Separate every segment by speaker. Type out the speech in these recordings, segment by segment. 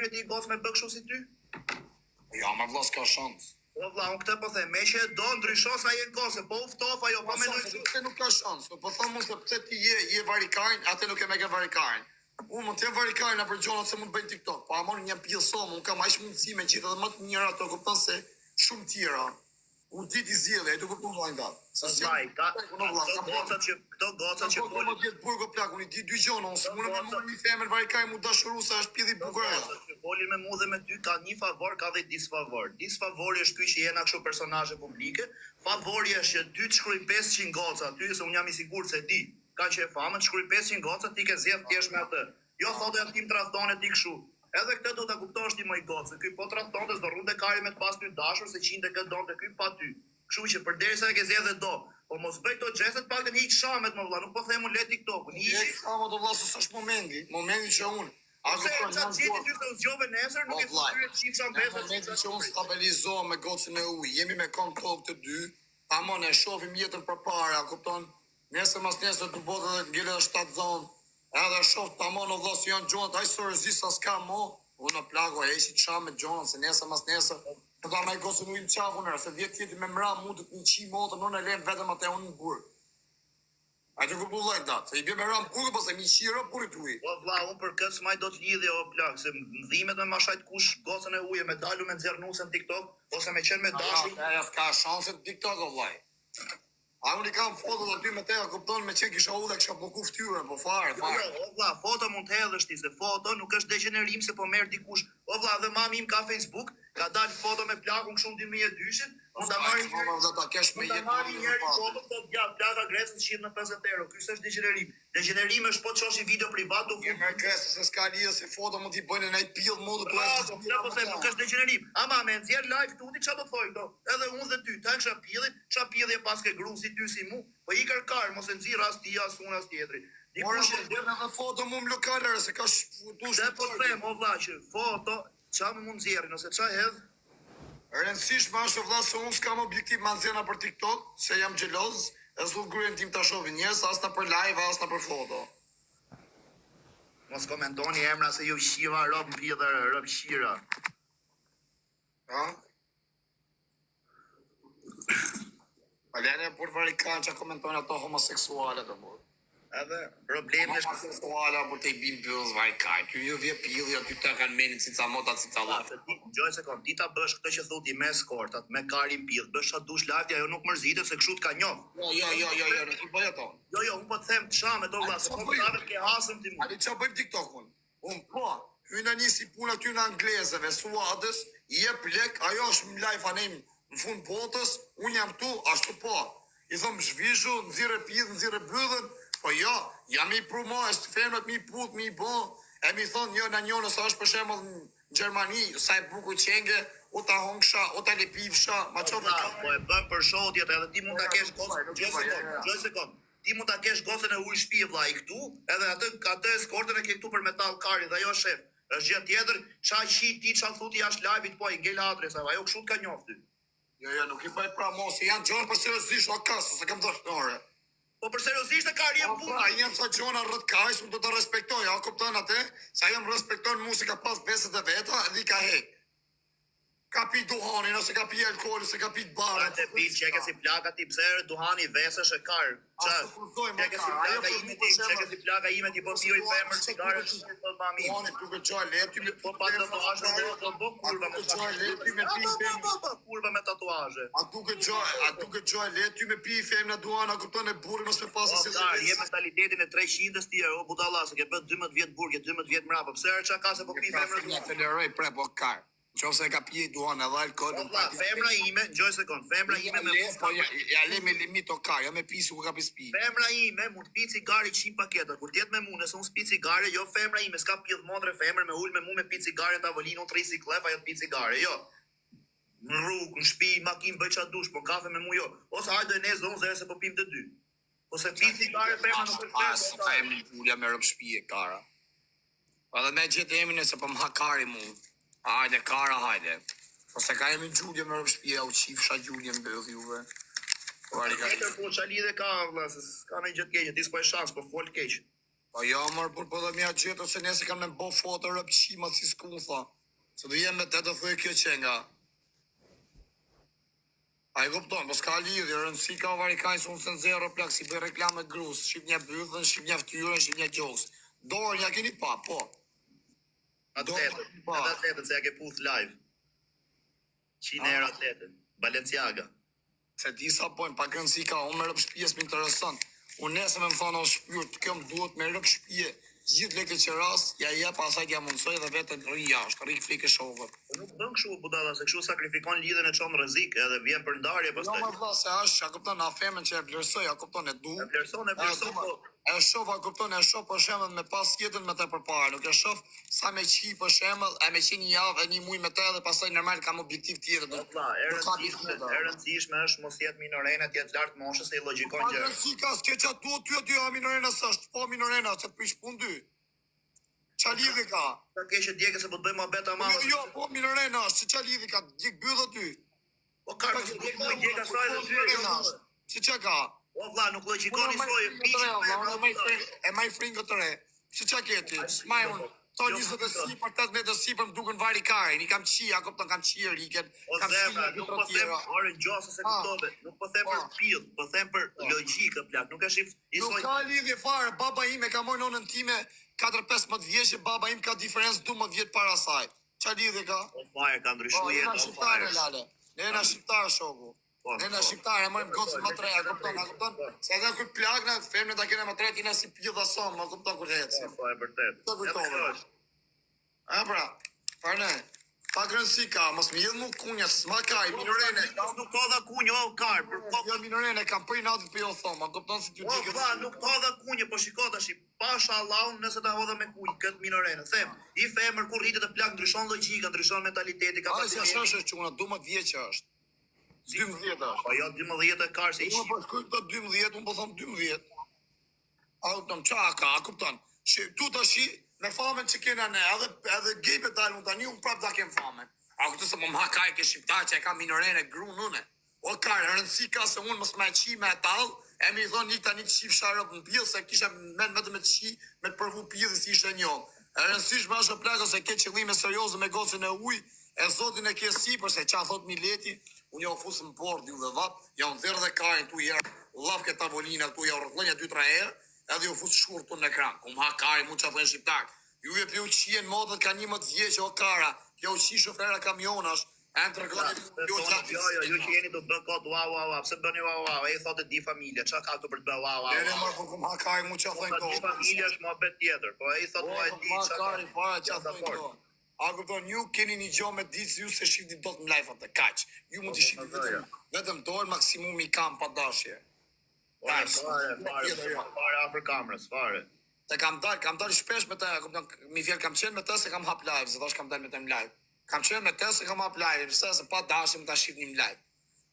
Speaker 1: herë ti gocë me bë kështu si ty?
Speaker 2: Ja, ma vlla s'ka shans.
Speaker 1: Po vlla, unë këtë po them, me që do ndryshon sa je gocë, po uftof ajo, po mendoj që
Speaker 2: Pse nuk ka shans? Po them unë se pse ti je varikarin, atë nuk e me ke varikarin. Unë mund të jem varikarin për gjona se mund të bëj TikTok, po amon një pjesëm, unë kam aq mundësi me gjithë edhe më të mira të kupton se shumë tjera. Unë ti ti zgjidhe, e të kupton vllai nga.
Speaker 1: Sa vllai, këto goca që
Speaker 2: folin. Po vjet burgo plak, unë di dy gjona, unë s'mund të marr një femër varikaj mu dashuru sa është pjedhi bukur.
Speaker 1: Që folin me mua dhe me ty ka një favor, ka dhe disfavor. Disfavori është ky që jena kështu personazhe publike, favori është që ty të shkruajnë 500 goca, ty se unë jam i sigurt se di. Ka që e famën, të shkruajnë 500 goca, ti ke zgjedh thjesht me atë. Jo thotë tim tradhtonë ti kështu. Edhe këtë do ta kuptosh ti më i gocë. Ky po tradhtonte do rrunte kari me të pas ty dashur se qinte këtë donte ky pa ty. Kështu që përderisa e ke zgjedhë do, po mos bëj këto gjeste të paktën hiq shamet më vëlla, nuk po them unë le TikTok-un.
Speaker 2: Hiq shamet do vëlla se s'është momenti që unë
Speaker 1: Ase çfarë gjeti ty se u zgjove nesër, nuk e thyrë të shifsha besën.
Speaker 2: Momentin që unë stabilizohem me gocën e ujë, jemi me kontroll të dy, tamam e shohim jetën përpara, kupton? Nesër mas nesër të bëhet edhe ngjelet në 7 zonë. Edhe shoh tamam në vëlla si janë gjonat, ai sorëzi sa s'ka mo. Unë në plago e ishi çam me gjonat se nesër mas nesër do ta marr gocën ujë në çafun, se 10 vjet me mra mund të një motë, unë e lëm vetëm atë unë në burg. A të kuptoj vëllai dat, se i bë me ram burg pas e mi qira burrit uj.
Speaker 1: Po vëlla, unë për këtë s'maj do të lidhje o plak, se ndhimet me mashajt kush gocën e ujë me dalu me nxjerr nusën TikTok ose me qenë me dashur.
Speaker 2: Ja s'ka shanse TikTok vëllai. A unë i kam foto të ty me te, a kupton me që kisha u dhe kisha boku ftyrën, po fare.
Speaker 1: O vlla, foto mund të hedhësh ti, se foto nuk është degenerim se po merr dikush. O vlla, dhe mami im ka Facebook, ka dalë foto me plakun kështu 2002-shin, mund ta marrë një foto të plaka Grecës shit në 50 euro. Ky s'është degenerim. Degenerim është po të shohësh video privat do
Speaker 2: fut. Me Grecë se s'ka lidhje se foto mund t'i bëjnë në pill mund të
Speaker 1: thuash. Po them nuk është degenerim. Ama me nxjerr live tuti çfarë do thoj këto? Edhe unë dhe ty, ta kisha pillin, ç'a pilli e pas ke grum si ty si mu, po i kërkar mos e nxirr as ti as unë as tjetri.
Speaker 2: Dikush e bën edhe foto më lokalare se ka futuar.
Speaker 1: Se po them o vlla që foto ç'a më mund nxjerrin ose ç'a hedh.
Speaker 2: Rëndësishme është vëlla se unë s'kam objektiv ma nxjerrna për TikTok, se jam xheloz, e s'u gryen tim ta shohin njerëz as na për live as na për foto.
Speaker 1: Mos komentoni emra se ju shiva rob mbjellë rob shira.
Speaker 2: Ha? Alene për varikan që komentojnë ato homoseksuale të burë.
Speaker 1: Edhe problemi është
Speaker 2: homoseksuale për të i bim bëllës varikaj. Ty ju vje pilli, aty ta kanë menin cica mota, cica latë.
Speaker 1: Gjoj se kom, ti ta bësh këtë që thuti me skortat, me karin pill, bësh atë dush lafti, ajo nuk mërzitet se kështu t'ka njoh.
Speaker 2: Jo, nuk i bëj ato.
Speaker 1: Jo, unë po të them të shame do vlla, se po të ke hasëm ti mu.
Speaker 2: Ali ç'a bëjmë TikTokun? Unë po, hyna nisi puna ty në anglezëve, suadës, i jep lek, ajo është më live anem në fund botës, unë jam tu, ashtu po. I thom zhvishu, nxirre pill, nxirre bllydhen, po jo, jam i prumoj, është femrat mi put, mi bo, e mi thonë jo në njënë, sa është për shembull në Gjermani, sa e buku qenge, o ta hongsha, o ta lepivsha, ma qove ka.
Speaker 1: Po e bën për shodjet, edhe ti mund ta kesh gjë sekond, ti mund ta kesh gocën e ujë shtëpi vllai këtu, edhe atë eskortën e ke këtu për metall kari dhe ajo shef. Është gjë tjetër, ç'a qi ti ç'a thuti jashtë live-it po i ngel adresa, ajo kështu ka njoftë.
Speaker 2: Jo, nuk i bëj pra mos, janë gjona për seriozisht o kasë, se kam dështore.
Speaker 1: Po për seriozisht e ka rrjen punë.
Speaker 2: Ai janë sa gjona rreth kajs, unë do të respektoj, a kupton atë? Sa jam respekton muzika pas beset e veta, edhe ka hek. Ka pi duhanin, ose ka pi alkool, ose ka pi bare.
Speaker 1: Atë pi çeka si plaka ti pse duhani vesesh e kar. Çeka si plaka ime ti po pijoj femër cigare të mami.
Speaker 2: Duhani duke çoj leti me
Speaker 1: po pa tatuazhe do bë kurva me
Speaker 2: leti me pi femër.
Speaker 1: Kurva me tatuazhe.
Speaker 2: A duke çoj leti me pi femër duhana kupton e burrin mos e pasë
Speaker 1: se. Je mentalitetin e 300-s ti o budalla se ke bën 12 vjet burg, 12 vjet mrapa. Pse çka ka se po pi femër?
Speaker 2: Ja toleroj pre po kar. Qofse ka pije duhan edhe alkohol.
Speaker 1: Femra ime, gjoj sekond, femra ime me
Speaker 2: ja le me limit o ka, ja me pisu ku ka pis pi.
Speaker 1: Femra ime mund të pi cigare 100 paketa, kur t'jet me mu, nëse unë s'pi cigare, jo femra ime s'ka pjedh motre femër me ul me mu me pi cigare në tavolinë, unë trisi klef, ajo t'pi cigare, jo. Në rrugë, në shtëpi, makinë bëj qa dush, po kafe me mu jo. Ose hajde e nezë dhe se po pim të dy. Ose pi cigare femra nuk është femra.
Speaker 2: As ka e mi pulja me rëmë shpije, kara. Edhe me gjithë emin e se po më hakari mu. Hajde, kara, hajde. Ose ka jemi gjulje me rëmë shpija, u qifsha gjulje në bëdh juve.
Speaker 1: Po qa lidhe ka, vla, se s'ka me gjithë keqë, ti s'po e shans, po fol keqë.
Speaker 2: Po jo, mërë, për dhe mja gjithë, se nese kam në bo foto rëpqima si s'ku më tha. Se du jem me të të thuj kjo qenga. A i kupton, po s'ka lidhje, rëndësi ka varikajnë së unë se në zero plak, si për reklamet grus, shqip një bythën, shqip një ftyrën, shqip një gjoks. Dorë, ja keni pa, po.
Speaker 1: Atë atletën, se ja ke puth live. 100 euro atletën. Balenciaga.
Speaker 2: Se disa pojnë, pa rëndësi ka, unë me rëp shpijes më interesant. Unë nesë me më thonë o shpyrt, kjo më duhet me rëp shpije, gjithë lekë që rast, ja je pasaj ja mundsoj dhe vetën rri jashtë, rri flikë shokët.
Speaker 1: Nuk bën kështu budalla, se kështu sakrifikon lidhen e çon rrezik edhe vjen për ndarje pastaj.
Speaker 2: Jo më vlla se është, a kupton, a femën që e vlerësoj, a kupton e du.
Speaker 1: E vlerëson, po.
Speaker 2: E shoh, a kupton, e shoh për shembull me pas jetën me të përpara, nuk e shoh sa me qi për shembull, e me qi një javë, një muaj me të dhe pastaj normal kam objektiv tjetër.
Speaker 1: Po, e rëndësishme është mos jetë minorena, të jetë lart moshës se i logjikon gjë.
Speaker 2: Po si ka s'ke çatu ty minorena s'është, po minorena se prish punë dy. Qa lidhi ka?
Speaker 1: Ta keqë djegë se po të bëjmë mohabet ama.
Speaker 2: Jo, po minorena është, se qa lidhi ka? Djeg byllë ty.
Speaker 1: Po ka mos djeg asaj dhe ty.
Speaker 2: Si qa ka?
Speaker 1: O vlla, nuk logjikoni soi
Speaker 2: e maj fringë të re. Si qa keti? Smaj unë. To 20 për 8 metrë sipër më duken vari karin. I kam qia, kupton, kam qia riken.
Speaker 1: O zemra, nuk po them, orë gjosë se kuptove. Nuk po them për pill, po them për logjikë plak. Nuk e shif i
Speaker 2: Nuk ka lidhje fare, baba ime ka mojë nonën time 4-15 vjeçë, baba im ka diferencë 12 vjet para saj. Qa lidhje ka?
Speaker 1: O fare ka ndryshuar
Speaker 2: jeta. Ne shqiptare lale. Ne na shqiptar shoku. Ne na shqiptare mojmë gocën më tre, kupton? Se edhe kur plak na femrën ta kena më tre tina si pill dha son, më kupton kur eci.
Speaker 1: Po e vërtet.
Speaker 2: A pra, parne. Pa grënsi ka, mos më jedh mu kunja, s'ma ka, i minorene.
Speaker 1: Nuk ka dha kunjë, o kar, për
Speaker 2: Jo minorene, kam për i natë për jo thoma, kupton si t'ju
Speaker 1: o vlla, nuk ka dha kunjë, po shiko tash, pasha Allahun nëse ta hodha me kunjë këtë minorene. Them, i femër kur rritet të plak ndryshon logjika, ndryshon mentaliteti,
Speaker 2: kapaciteti. Ai si është çuna, 12 vjeç është. 12 është.
Speaker 1: Po jo 12 e kar se
Speaker 2: ishi. Po shkoj këto 12, unë po them 12. Autom çaka, kupton? Tu tash me famën që kena ne, edhe gejpe dalë mund tani, unë prap da kem famën. A këtë se më më hakaj ke shqiptar që e ka minorene gru nune. O kare, rëndësi ka se unë mës me qi me talë, e mi thonë një tani të qi fsharët në pjellë, se kisha men me të me të qi, me të përvu pjellë si ishte njohë. E rëndësish me është plako se ke qëllime seriozë me gocën e ujë, e zotin e ke si, përse qa thot Mileti, unë jo fusë më bord, ju dhe vap, ja unë dhërë dhe karin tu jërë, laf ke tavolina tu, ja rëthlënja 2-3 herë, edhe ju fusë shkurë në ekran, ku më ha kari, mu që thënë shqiptar. Ju e pju qien modët ka 11 vjeqë o kara, pju qi shofera kamionash, e në të rëgoni
Speaker 1: ju që jeni të bë kot, wow, pse bëni wow, e i thotë di familje, qa ka të për të bë wow.
Speaker 2: E në marë për ku më ha kari, mu që thënë
Speaker 1: di familje është më bet tjetër, po e i thotë më e di
Speaker 2: qa kari, fara që thënë to. A këpëton, ju keni një gjo me ditë, ju se shifti do të më lajfat të kaq. Ju mund të shifti vetëm dorë, maksimum i kam pa dashje.
Speaker 1: Fare afër kamrës, fare.
Speaker 2: Te kam dalë shpesh me të, mi fjerë kam qenë me të se kam hap live, se tash kam dalë me të më live. Kam qenë me të se kam hap live, pëse se pa dashje më ta shifni më live.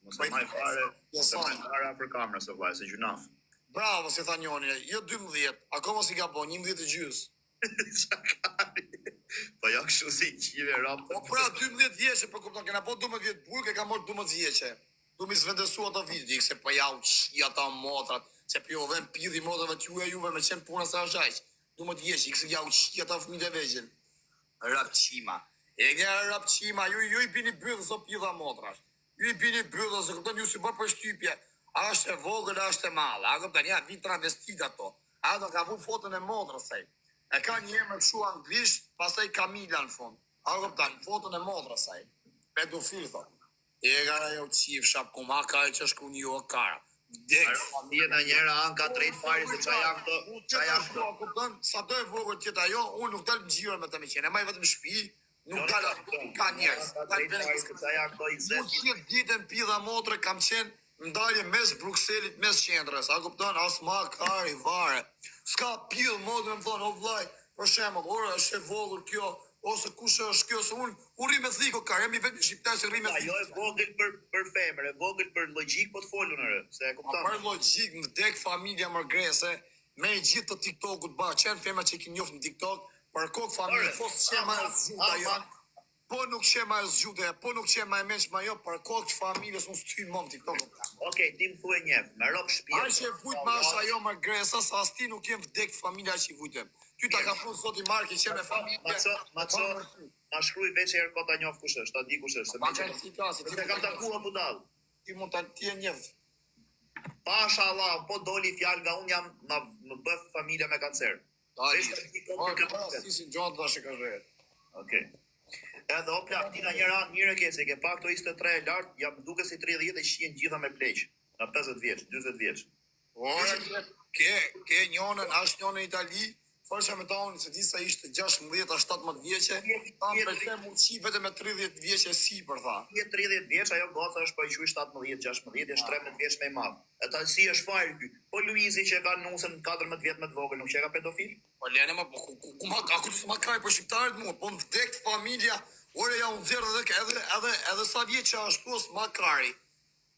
Speaker 1: Mos e maj fare afër kamrës, o vaj, se gjunaf.
Speaker 2: Bravo, si tha njoni, jo 12, akoma si ka bo, 11 e gjys.
Speaker 1: Po jo kështu si qive rap.
Speaker 2: Po pra 12 vjeqe, për kupton, kena po 12 vjetë burke, ka morë 12 vjeqe. Du mi zvendesu ato vidi, se po ja u qia ta motrat, se pjo dhe në pidhi motrave t'ju e juve me qenë puna sa shajq. Du më t'jesh, i kësë ja u qia ta fëmijë e vegjën. Rapqima. E nga rapqima, ju i bini bëllë, so pidha motrash. Ju i bini bëllë, se këpëton ju si bërë për shtypje. Ashtë e vogël, ashtë e malë. A këpëton, ja, vinë travestit ato. A do ka vu fotën e motrasaj. E ka një emër shu anglisht, pasaj Kamila në fund. A këpëton, fotën e motrasaj. Pedofil, thot. E gara jo qif shap, ku ma ka e që shku një o kara.
Speaker 1: Njëna njëra anë ka drejt fari se qa janë këto.
Speaker 2: Sa do e vogër tjeta jo, unë nuk dalë më gjirë me të me qenë. E maj vetëm shpi, nuk dalë, ka njerës. Unë qëtë ditën pidha motre, kam qenë ndalje mes Brukselit, mes qendrës. A kupton, as ma kari, vare. Ska pidhë motre më thonë, o vlaj, për shemë, ora është e vogër kjo, ose kush është kjo, se unë rri me thiko ka, jam i vetë shqiptar se rri me thiko.
Speaker 1: Jo e vogël për femër, e vogël për logjik po të folun ere, se e kupton.
Speaker 2: Për logjik, më dek familja mërgrese, me i gjithë të TikTok-ut ba, qenë femër që i ki njofë në TikTok, për kokë familje, po së qenë ma e zhuta jo. Po nuk qema e zgjude, po nuk qema e mençma jo, për kokë familjes unë s'ty mom TikTok.
Speaker 1: Okej, ti më thuaj njef, me rob shtëpia.
Speaker 2: Ai që vujt ma është ajo më gresa, sa as ti nuk jem vdek familja që i vujtem. Ty ta ka punë sot i marki që me familje.
Speaker 1: Ma shkruaj veç herë ko ta njoh kush është, ta di kush është.
Speaker 2: Ma kanë si klasi,
Speaker 1: ti kam takuar budall.
Speaker 2: Ti mund ta ti e njeh.
Speaker 1: Pasha Allah, po doli fjalë nga unë jam më bëf familja me kancer.
Speaker 2: Si si gjatë dhe shikazhet.
Speaker 1: Okej. Edhe o plak, ti nga një ranë njëre kese, ke pak të 23 e lartë, jam duke si 30 e shien gjitha me pleq. Nga 50 vjeç, 40 vjeç.
Speaker 2: Ora, ke njënën, ashtë njënën Itali, fërsha me ta unë, se ti sa ishte 16-17 vjeqe, ta më përte mu qi vete me 30 vjeqe si, për tha.
Speaker 1: 30 vjeç, ajo goca është po i quj 17-16, është 13 vjeç me i madhë. E ta si është fajrë ky. Po Luizi që ka nusën 14 vjet me të vogël, nuk që ka pedofil?
Speaker 2: Po lene ma, aku të së ma kraj për shqiptarit mu, po më vdekt familja, ore ja unë zerë edhe sa vjetë që ashtu është ma krari.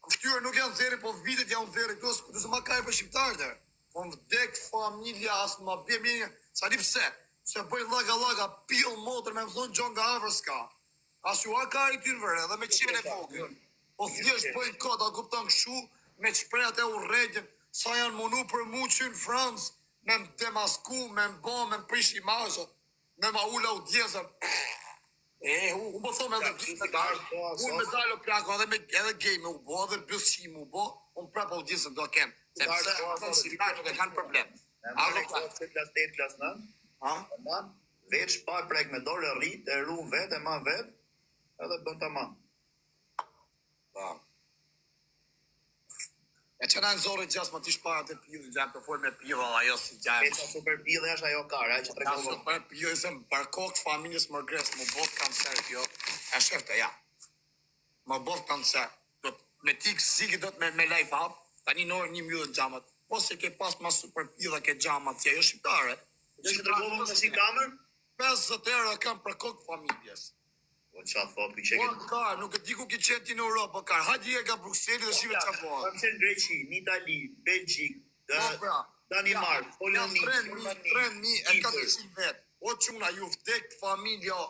Speaker 2: Këftyrë nuk janë zeri, po vitet janë zeri, ku të së ma kraj për shqiptarit e. Po më vdekt familja, asë ma bje mjenje, sa një pse, se bëj laga, pil motër me më thonë gjon nga avër s'ka. Asë ju a kari ty në vërë, edhe me qene vogël. Po thjesht bëjnë kota, kupton këshu, me qprejat e urrejtjen, sa janë munu për mu që në Francë, me më demasku, me më bo, me më prish imazët, me ma ula audiencën. Unë po thome edhe unë me dalë o plako, edhe gej me u bo, edhe bësqim u bo, unë prapë audiencën do kem. Se pëse, shqiptarë nuk e kanë problem.
Speaker 1: Klas 8, klas 9, veç pa prek me dole rrit, e ru vet, e ma vet, edhe bën të ma.
Speaker 2: E që në nëzore gjas më t'i shpara të pidhë, gjam të folë me pidhë, ajo si gjam.
Speaker 1: Veç super pidhë është ajo kare, ajo që të rekonë.
Speaker 2: Super pidhë, se më barkokë familjes më gresë, më botë kancer kjo, e shefte, ja. Më botë kancer. Me ti kësiki do të me life up, ta një norë një mjë dhe gjamët. Po se ke pas ma super pidhë ke gjamët, si ajo shqiptare.
Speaker 1: Dhe që të rekonë më si kamer?
Speaker 2: 50 euro kam për kokë familjes.
Speaker 1: Po qa thot, për që
Speaker 2: Po kar, nuk e di ku ki qenë ti në Europë, po kar, hajdi e ka Bruxelli dhe shive qa po.
Speaker 1: Kam qenë Greqi, në Itali, Belgjik, Danimark, Poloni,
Speaker 2: 3.400 vetë. O quna, ju vdek familja,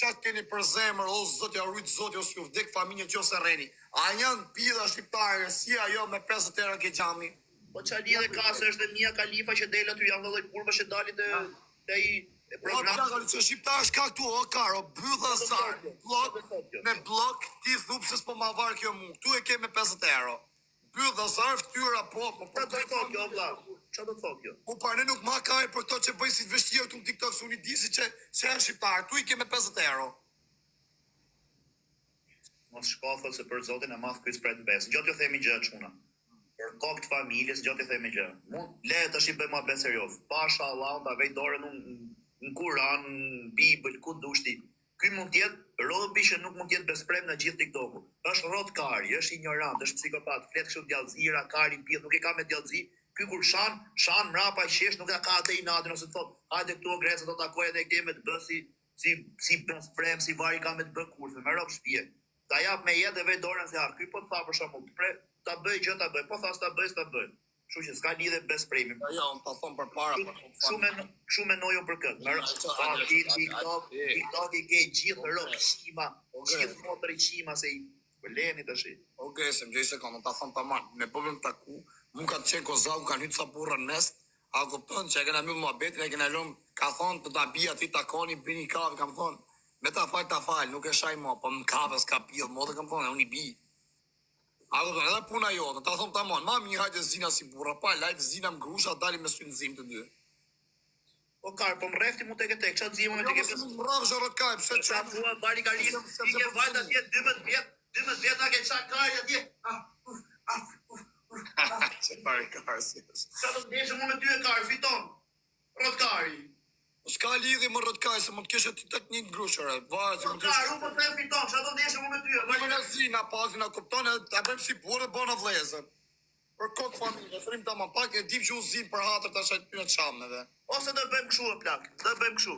Speaker 2: qatë keni për zemër, o zotja, rujtë zotja, o s'ju vdek familja që ose reni. A janë pida shqiptare, si ajo me 50 euro ke gjami?
Speaker 1: Po qa lidhe ka se është dhe Mia Khalifa që dele ty janë dhe kurva që dalit dhe i program.
Speaker 2: O që shqiptar është ka këtu, o karo, bydha zarë, me blok, ti thupë se s'po ma varë kjo mu, tu e ke me 50 euro. Bydha zarë, ftyra, po,
Speaker 1: Qa do të thot kjo, vla? Qa do të thot kjo?
Speaker 2: Po parë, ne nuk ma kaj për to që bëj si të vështirë të në TikTok, se unë i disi që janë shqiptarë, tu i ke me 50 euro.
Speaker 1: Mos shkofët se për zotin e madh kujt spret besë. Gjatë ju themi gjë çuna. Për kokë të familjes, gjatë ju themi gjë. Mund le tash i bëj më ben serioz. Pasha Allah, ta vej dorën në Kur'an, në Bibël, ku dushti. Ky mund të jetë robi që nuk mund të jetë besprem në gjithë TikTok-u. Është rrot kari, është ignorant, është psikopat, flet kështu djallëzira, kari pjedh, nuk e ka me djallëzi. Ky kur shan mrapa qesh, nuk e ka atë i natin ose thot, hajde këtu o Grecë do takoj edhe këtij me të bë si besprem, si vari ka me të bë kurse, me rob shtëpie. Ta jap me jetë dhe vej dorën se ky po të tha për shembull, ta bëj gjë ta bëj, po thas ta bëj, ta bëj. Kështu që s'ka lidhje bespremi.
Speaker 2: Jo, unë ta thon përpara.
Speaker 1: Kështu mendoj unë për këtë. TikTok i ke gjithë rrok qima, gjithë motër i qima se i leni tash.
Speaker 2: Okej, se më gjej se kam ta thon tamam. Me bëbëm taku, mund ka të qenë kozau, kanë hyrë sa burra në mes. A kupton që e kena mbyll muhabetin, e kena lëm, ka thon të ta bija ti takoni, bini kafë, kam thon. Me ta fal, nuk e shaj mua, po më kafë s'ka pidh, mo të kam thon, unë i bi. A do të edhe puna jote, ta thon tamam, ma mi hajde zina si burra, pa lajt zina më grusha, dalim me sy në zim të dy.
Speaker 1: Po kar, po më rrefti mu tek çat zimu me tek e.
Speaker 2: Më rraf zhorot kaj, pse
Speaker 1: Qa bua bari kari, i ke vajt atje 12 vjet na ke çak kari atje.
Speaker 2: Që pari kari si është.
Speaker 1: Qa do të ndeshëm unë me ty e kari, fiton. Rrot kari.
Speaker 2: S'ka lidhje më rrot kaj, se mund të keshe ti tek një grushere. Vajt,
Speaker 1: Po kari, unë po them fiton, qa do të ndeshëm unë me ty e.
Speaker 2: Më në zina pak, na kupton, ta bëjmë si burë, bona vlezën. Për kokë familje, frim tamam pak, e dim që u zim për hatër të ashtë ty në qamëve.
Speaker 1: Ose do bëjmë kështu e plak, do bëjmë kështu.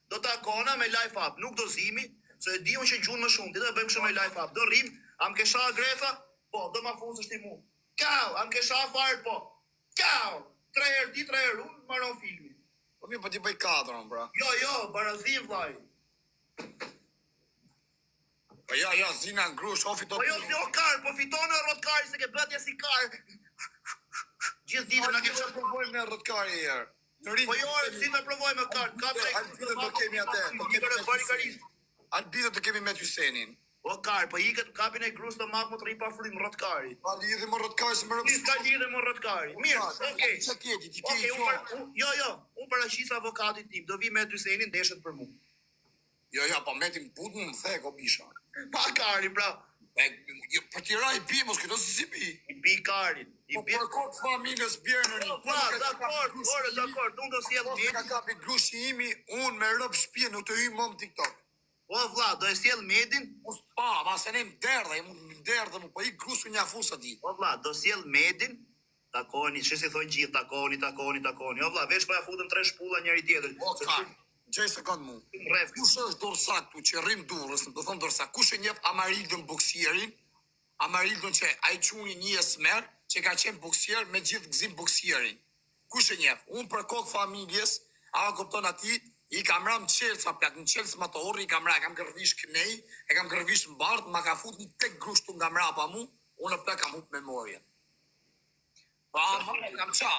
Speaker 1: Do takona me life up, nuk do zimi, se e diun që gjun më shumë. Ti do bëjmë kështu me life up. Do rrim, am ke sha grefa? Po, do ma fuzësh ti mu. Kau, am ke sha fare po. Kau, 3 herë ti, 3 herë unë, maron filmi.
Speaker 2: Po mi po ti bëj 4, bra.
Speaker 1: Jo, barazim vllai.
Speaker 2: Po ja, zina në grush, o fito
Speaker 1: Po jo si o kar, po fitonë rotkari se ke bëtje si kar. Gjithë ditën na ke
Speaker 2: Që provojmë në rrotkari herë. Në rinj.
Speaker 1: Po jo, si me provojmë kar, ka
Speaker 2: Albino do kemi atë, do kemi me Hysenin. Albino do kemi me Hysenin.
Speaker 1: O kar, po iket kapin e grus të mak më të rri pa frym rotkari.
Speaker 2: Pa lidhje më rrotkari se më
Speaker 1: Ti s'ka lidhje me rotkari. Mirë, okay.
Speaker 2: Çka ke ti?
Speaker 1: Okej, unë paraqis avokatit tim, do vi me Hysenin ndeshet për mua.
Speaker 2: Jo, po metim putën, më the ko bisha.
Speaker 1: Pa karin, pra.
Speaker 2: Për tira i bi, mos këto si bi.
Speaker 1: I bi karin.
Speaker 2: Po për kot familjes bjerë në rinj.
Speaker 1: Po, dakord, unë do sjell
Speaker 2: Mos ka kapi grushi imi, unë me rëp shtëpi nuk të hyj më në TikTok.
Speaker 1: Po vlla, do e sjell Medin.
Speaker 2: Mos ma se ne më po i grusu një afusa di.
Speaker 1: Po vlla, do sjell Medin. Takoni, çesi thonë gjithë, takoni. O vlla, veç po ja futëm 3 shpulla njëri tjetrin.
Speaker 2: O ka. Gjej sekond mu.
Speaker 1: Rref.
Speaker 2: Kush është dorsak tu që rrim durrës, do thon dorsak. Kush e njeh Amarildën boksierin? Amarildën që ai çuni një esmer që ka qenë boksier me gjithë gzim boksierin. Kush e njeh? Unë për kokë familjes, a kupton aty, i kam ram çelsa plak, në çels motorri i kam ra, kam gërvish kënej, e kam gërvish mbart, ma ka fut një tek grushtu nga mrapa mu, unë plak kam hup memorien. Pa, ma kam qa.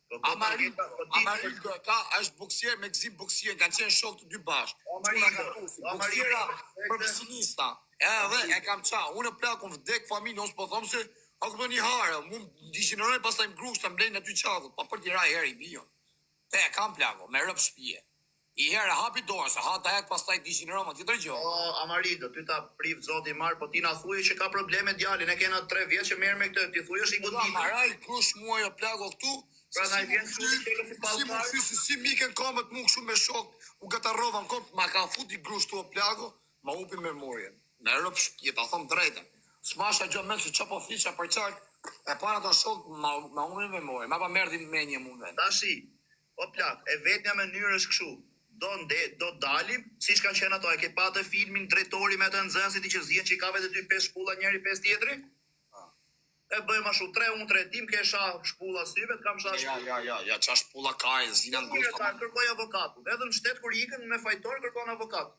Speaker 2: Amarildo ka, është boksier me gzim boksier, kanë qenë shok të dy bashkë. Boksiera profesionista. Edhe e kam qa, unë plak unë vdek familje, unë s'po thomë se a këto një harë, mu dishineroj pas taj më grush të mblejnë në ty qakut, pa për tira i herë i bion. Te e kam plako, me rëp shpije. I herë hapi dorë, se ha ta jek pas taj dishineroj më tjetër gjo.
Speaker 1: O, Amarido, ty ta priv zoti marë, po ti na thuje që ka probleme djalin, e kena 3 vjetë që merr me këtë, ti thuje është i godit.
Speaker 2: Maraj, krush muaj o plako këtu,
Speaker 1: pra na i vjen kështu ti çelë si
Speaker 2: si
Speaker 1: pallkar.
Speaker 2: më fysi, si mikën komët mu kështu me shok, u gatarrova në kom, ma ka fut i grush tu o plako, ma upi memorien. Me rëp shpije, ta thom drejten. Smasha gjo men se që po fiqa për qark, e para të shok, ma upi memorien, ma pa merdi me një mund ven.
Speaker 1: Tashi, o plak, e vetja mënyrë është kështu. Do dalim, siç kanë qenë ato, e ke patë filmin drejtori me të nxënësit që zihen që i ka vetë 2-5 shpulla njëri 5 tjetri? E bëjmë ashtu 3 unë 3 tim, ke sha shpulla syve, të kam sha shpulla.
Speaker 2: Ja, qa shpulla ka e zina në
Speaker 1: Mire ta kërkoj avokatu. Edhe në shtet kur ikën me fajtor kërkon avokat.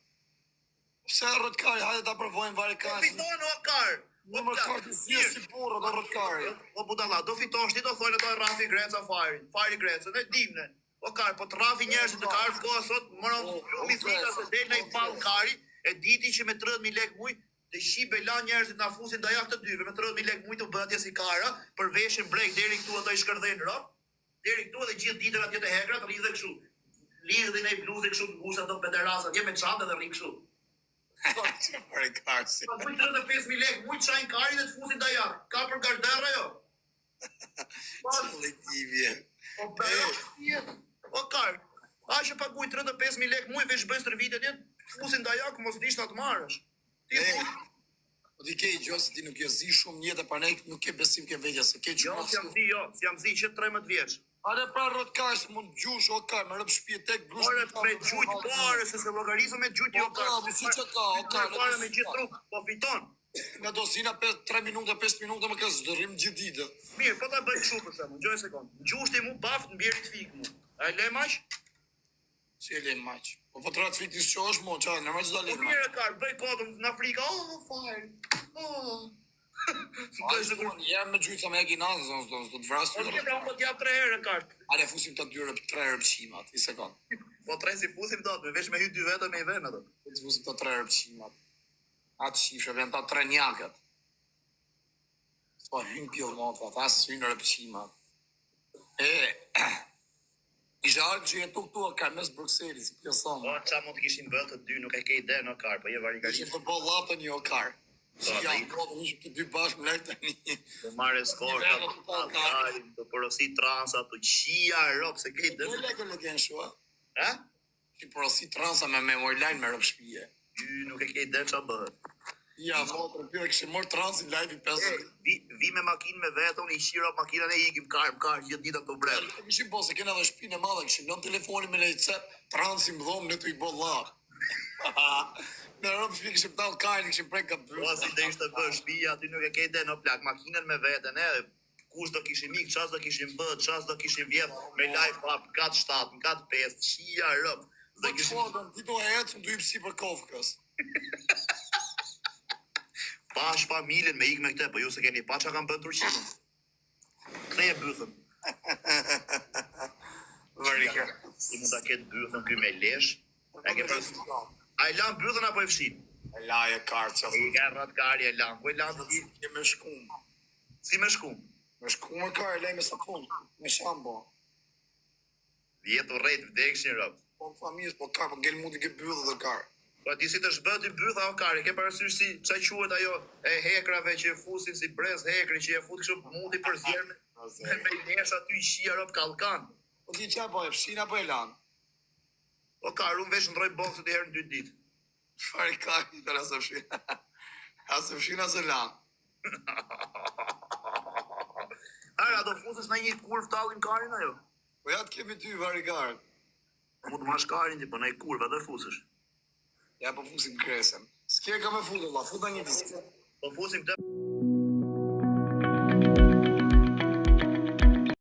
Speaker 2: Se rëtkari, hajde ta provojmë vari
Speaker 1: Do
Speaker 2: kasi.
Speaker 1: fiton o kar.
Speaker 2: Në më kartë si si burro dhe rëtkari.
Speaker 1: O budalla, do fitosh ti do thonë ato Rafi Greca Fari Greca, ne dimne. O kar, po të rafi njerëzit të karë shkoa sot, moron lumi thika se del në i pall kari, e diti që me 30.000 lek muj, të shibe la njerëzit na fusin dajak të dyve, me 30.000 lek muj të bëtje si kara, për veshin brek deri këtu ato i shkërdhen rop, deri këtu edhe gjithë ditën atje të hekrat, lidhe kështu. Lidhin e i bluzë kështu, ngusha ato pederasa, atje me çantë dhe rri kështu.
Speaker 2: Pare karsi.
Speaker 1: Po muj 35.000 lek, muj çajin kari dhe të fusin dajak. Ka për garderra jo.
Speaker 2: Qëllitivje.
Speaker 1: O kar, a që paguj 35.000 lek muj veç bëjë stërvitet jetë, fusin dajak, mos dishtë atë marrësh.
Speaker 2: Po ti ke i gjo se ti nuk je zi shumë njëtë, pa ne nuk ke besim ke vetja, se ke
Speaker 1: Jo,
Speaker 2: që
Speaker 1: si jam zi që 13 vjeç.
Speaker 2: Ale pra rrët ka është mund gjush, o ka, me rëp shpje tek grush.
Speaker 1: Ore, me gjujt pare, se se logarizë me gjujt jo
Speaker 2: O ka, më si që ka, o ka.
Speaker 1: Pare me gjithë trup, po fiton.
Speaker 2: Nga do zina 3 minuta, 5 minuta, më ka zdërim gjithë ditë.
Speaker 1: Mirë, po ta bëj kështu për shembull, gjoj sekond. Gjushti mu baft mbjerit fik mu. A e le maq?
Speaker 2: Si e le maq. Po të ratë fiktis që është mo, qa, në maq do le
Speaker 1: Po
Speaker 2: maq.
Speaker 1: mirë kar, bëj kodëm në Afrika. Oh, fire. Oh.
Speaker 2: A ishte kur jam me gjujtë sa me e kinazë, zonë, do të vrasë
Speaker 1: Po
Speaker 2: të
Speaker 1: mirë, unë po t'jap 3 herë kart.
Speaker 2: Ale fusim të 3 rëpqimat, i sekund.
Speaker 1: Po 3 si fusim dot, me veç me hy 2 vetëm me i vën ato.
Speaker 2: Të fusim të 3 rëpqimat. Atë shifre, vjen ta 3 njakët. Po hynë pjellë motra, ta synë rëpqimat. Isha arë që jetu këtu a ka mes Bruxellis, si pjesëson.
Speaker 1: Po ça mund të kishin bërë të dy, nuk e ke ide në kar, po je varikarisht.
Speaker 2: Ishin të bo lapë një okar.
Speaker 1: Po,
Speaker 2: Ja, po, të ishim të dy bashkë më lejtë të një.
Speaker 1: Të marrë skor, të porosi transa, të qia rop, se ke ide.
Speaker 2: Në lekë në kënë shua.
Speaker 1: Ha?
Speaker 2: Që porosi transa me memory line me rëpë shpije.
Speaker 1: Ty nuk e ke ide qa bëhet.
Speaker 2: Ja, mo, të rëpjore, kështë morë transi live i 5.
Speaker 1: Vi me makinë me vetë, unë i shira makinën e ikim kar, gjithë ditën të brem.
Speaker 2: Këshim po, se kena dhe shpinë e madhe, këshim nën telefoni me lejtë cep, transi më dhomë në të i bo lapë. Në rëpë shpije këshim talë kajnë, këshim prej ka bërë.
Speaker 1: Po si të ishte bërë shpija, ty nuk e ke ide në plak, makinën me vetën, kush do kishim ikë, qas do kishim bët, qas do kishim vjetë, me live pap, kat 7, kat 5, qia rëp.
Speaker 2: Dhe kishim... Po, ti do e ecë, më du i pësi për Kofkës.
Speaker 1: Bash familjen me ik me këtë, po ju se keni pa çka kanë bën Turqinë. Këtë e bythën.
Speaker 2: Vërika.
Speaker 1: I mund ta ketë bythën ky me lesh. E ke parasysh? A i lan bythën apo e fshin?
Speaker 2: E laje kartë që
Speaker 1: I ka rrat kari e lan. Ku e lan ti?
Speaker 2: Je me shkum.
Speaker 1: Si me shkum?
Speaker 2: Me shkum me karë, lej me sapun. Me shambo.
Speaker 1: Vjetë u rrejt vdekshin rob.
Speaker 2: Po familjes, po karë, po ngel mundi ke byllë dhe karë.
Speaker 1: Po ti si të shbët i bytha o kari, ke parasysh si qa quhet ajo e hekrave që e fusin si brez hekri që e fut kështu mundi për zjerme. Me lesh aty i shia rob kallkan.
Speaker 2: Po ti qa po e fshin apo e lan?
Speaker 1: O kari, unë vesh ndroj boksët i herë në 2 ditë.
Speaker 2: Çfarë ka i të asë fshin? Asë fshin asë lan.
Speaker 1: Ara, do fusësh në një kurv tallin karin ajo?
Speaker 2: Po ja të kemi ty varigarë.
Speaker 1: Mund të mash karin ti, po në i kurva do fusësh.
Speaker 2: Ja po fusim kresem. S'ke ka me futu, la, futa një diskë.
Speaker 1: Po fusim të